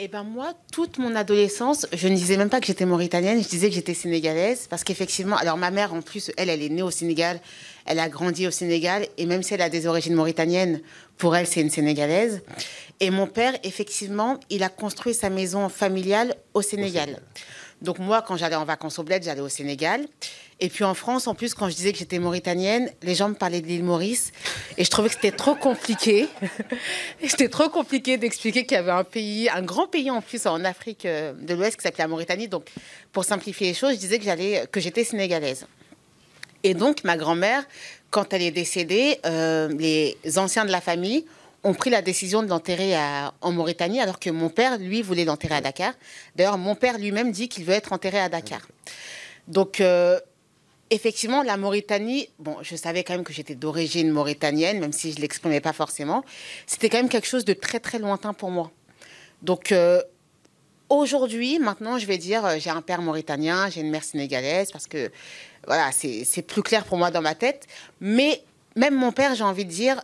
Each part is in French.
Eh ben moi, toute mon adolescence, je ne disais même pas que j'étais mauritanienne, je disais que j'étais sénégalaise, parce qu'effectivement, alors ma mère, en plus, elle est née au Sénégal, elle a grandi au Sénégal, et même si elle a des origines mauritaniennes, pour elle, c'est une sénégalaise. Et mon père, effectivement, il a construit sa maison familiale au Au Sénégal. Sénégal. Donc moi, quand j'allais en vacances au Bled, j'allais au Sénégal. Et puis en France, en plus, quand je disais que j'étais mauritanienne, les gens me parlaient de l'île Maurice. Et je trouvais que c'était trop compliqué. C'était trop compliqué d'expliquer qu'il y avait un pays, un grand pays en plus en Afrique de l'Ouest qui s'appelait la Mauritanie. Donc pour simplifier les choses, je disais que j'étais sénégalaise. Et donc ma grand-mère, quand elle est décédée, les anciens de la famille ont pris la décision de l'enterrer en Mauritanie, alors que mon père, lui, voulait l'enterrer à Dakar. D'ailleurs, mon père lui-même dit qu'il veut être enterré à Dakar. Donc, effectivement, la Mauritanie, bon, je savais quand même que j'étais d'origine mauritanienne, même si je ne l'exprimais pas forcément. C'était quand même quelque chose de très, très lointain pour moi. Donc, aujourd'hui, maintenant, je vais dire, j'ai un père mauritanien, j'ai une mère sénégalaise, parce que, voilà, c'est plus clair pour moi dans ma tête. Mais même mon père, j'ai envie de dire,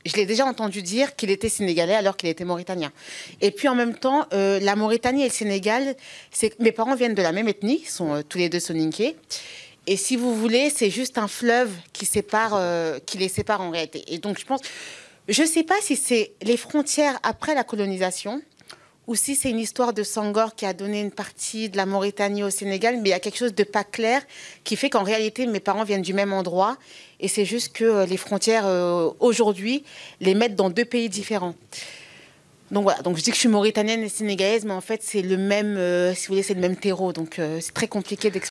je l'ai déjà entendu dire qu'il était sénégalais alors qu'il était mauritanien. Et puis en même temps, la Mauritanie et le Sénégal, mes parents viennent de la même ethnie, ils sont tous les deux soninké. Et si vous voulez, c'est juste un fleuve qui les sépare en réalité. Et donc je ne sais pas si c'est les frontières après la colonisation ou si c'est une histoire de Senghor qui a donné une partie de la Mauritanie au Sénégal, mais il y a quelque chose de pas clair qui fait qu'en réalité, mes parents viennent du même endroit et c'est juste que les frontières, aujourd'hui, les mettent dans deux pays différents. Donc voilà, donc je dis que je suis mauritanienne et sénégalaise, mais en fait, c'est le même, si vous voulez, c'est le même terreau, donc c'est très compliqué d'expliquer.